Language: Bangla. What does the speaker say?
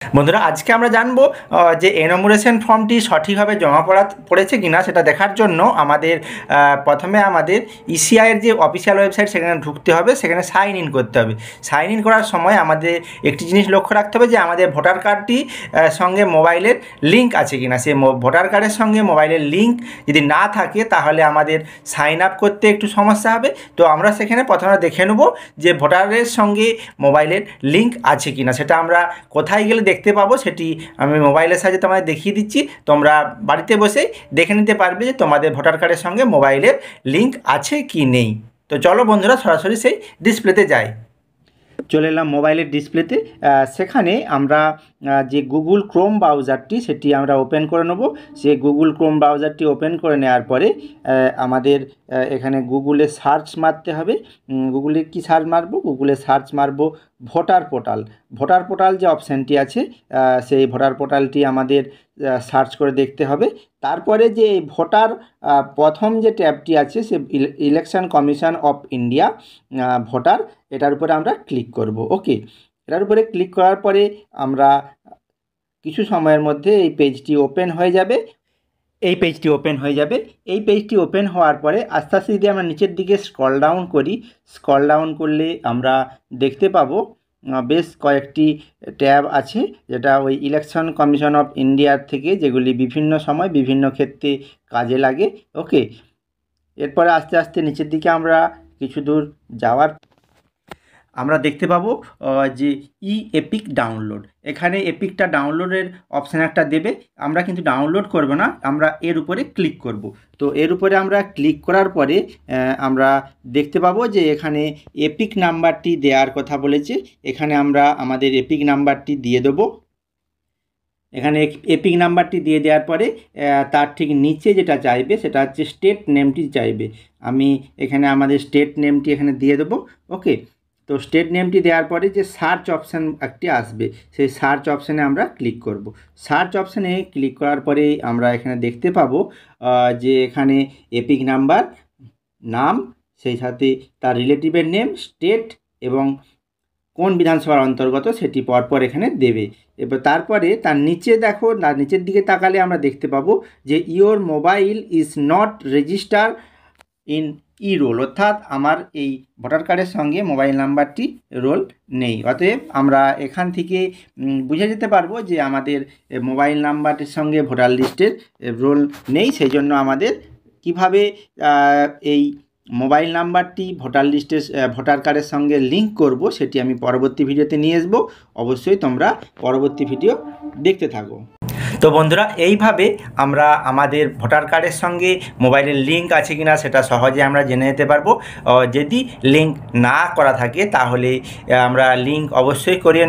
বন্ধুরা আজকে আমরা জানবো যে এনুমারেশন ফর্মটি সঠিকভাবে জমা পড়েছে কিনা সেটা দেখার জন্য আমাদের প্রথমে আমাদের ইসিআই এর যে অফিসিয়াল ওয়েবসাইট সেখানে ঢুকতে হবে, সেখানে সাইন ইন করতে হবে। সাইন ইন করার সময় আমাদের একটি জিনিস লক্ষ্য রাখতে হবে যে আমাদের ভোটার কার্ডটি সঙ্গে মোবাইলের লিঙ্ক আছে কিনা। সেই ভোটার কার্ডের সঙ্গে মোবাইলের লিঙ্ক যদি না থাকে তাহলে আমাদের সাইন আপ করতে একটু সমস্যা হবে। তো আমরা সেখানে প্রথমে দেখে নেব যে ভোটারের সঙ্গে মোবাইলের লিঙ্ক আছে কিনা। সেটা আমরা কোথায় গেলে দেখতে পাবো সেটি আমি মোবাইলের সাহায্যে তোমাদের দেখিয়ে দিচ্ছি। তোমরা বাড়িতে বসেই দেখে নিতে পারবে যে তোমাদের ভোটার কার্ডের সঙ্গে মোবাইলের লিঙ্ক আছে কি নেই। তো চলো বন্ধুরা সরাসরি সেই ডিসপ্লেতে যাই। চলে এলাম মোবাইলের ডিসপ্লেতে। সেখানে আমরা যে গুগল ক্রোম ব্রাউজারটি সেটি আমরা ওপেন করে নেব। সেই গুগল ক্রোম ব্রাউজারটি ওপেন করে নেওয়ার পরে আমাদের এখানে গুগলে সার্চ মারতে হবে। গুগলে কি সার্চ মারবো? গুগলে সার্চ মারবো ভোটার পোর্টাল। ভোটার পোর্টাল যে অপশানটি আছে সেই ভোটার পোর্টালটি আমাদের সার্চ করে দেখতে হবে। তারপরে যে ভোটার প্রথম যে ট্যাবটি আছে সে election commission of India voter, এটার উপরে আমরা ক্লিক করব। ওকে, এটার উপরে ক্লিক করার পরে আমরা কিছু সময়ের মধ্যে এই পেজটি ওপেন হয়ে যাবে। এই পেজটি ওপেন হওয়ার পরে আস্তে আস্তে যদি আমরা নিচের দিকে স্ক্রল ডাউন করলে আমরা দেখতে পাবো বেশ কয়েকটি ট্যাব আছে, যেটা ওই ইলেকশন কমিশন অফ ইন্ডিয়ার থেকে যেগুলি বিভিন্ন সময় বিভিন্ন ক্ষেত্রে কাজে লাগে। ওকে, এরপরে আস্তে আস্তে নিচের দিকে আমরা কিছু দূর যাওয়ার আমরা দেখতে পাবো যে এপিক ডাউনলোড। এখানে এপিকটা ডাউনলোডের অপশান একটা দেবে। আমরা কিন্তু ডাউনলোড করব না, আমরা এর উপরে ক্লিক করব। তো এর উপরে আমরা ক্লিক করার পরে আমরা দেখতে পাবো যে এখানে এপিক নাম্বারটি দেওয়ার কথা বলেছে। এখানে আমরা আমাদের এপিক নাম্বারটি দিয়ে দেবো। এখানে এপিক নাম্বারটি দিয়ে দেওয়ার পরে তার ঠিক নিচে যেটা চাইবে সেটা হচ্ছে স্টেট নেমটি চাইবে। আমি এখানে আমাদের স্টেট নেমটি এখানে দিয়ে দেবো। ওকে, তো স্টেট নেমটি দেওয়ার পরে যে সার্চ অপশান একটি আসবে, সেই সার্চ অপশানে আমরা ক্লিক করব। সার্চ অপশানে ক্লিক করার পরে আমরা এখানে দেখতে পাবো যে এখানে এপিক নাম্বার, নাম, সেই সাথে তার রিলেটিভের নেম, স্টেট এবং কোন বিধানসভার অন্তর্গত সেটি পরপর এখানে দেবে। এবার তারপরে তার নিচে দেখো, তার নিচের দিকে তাকালে আমরা দেখতে পাবো যে your mobile is not register in e roll, অর্থাৎ আমার এই ভোটার কার্ডের সঙ্গে মোবাইল নাম্বারটি রোল নেই। অতএব আমরা এখান থেকে বুঝে যেতে পারবো যে আমাদের মোবাইল নাম্বারটির সঙ্গে ভোটার লিস্টের রোল নেই। সেই জন্য আমাদের কিভাবে এই মোবাইল নাম্বারটি ভোটার কার্ডের সঙ্গে লিঙ্ক করব সেটি আমি পরবর্তী ভিডিওতে নিয়ে আসবো। অবশ্যই তোমরা পরবর্তী ভিডিও দেখতে থাকো। তো বন্ধুরা এইভাবে আমরা আমাদের ভোটার কার্ডের সঙ্গে মোবাইলের লিঙ্ক আছে কিনা সেটা সহজে আমরা জেনে নিতে পারবো। যদি লিঙ্ক না করা থাকে তাহলে আমরা লিঙ্ক অবশ্যই করিয়ে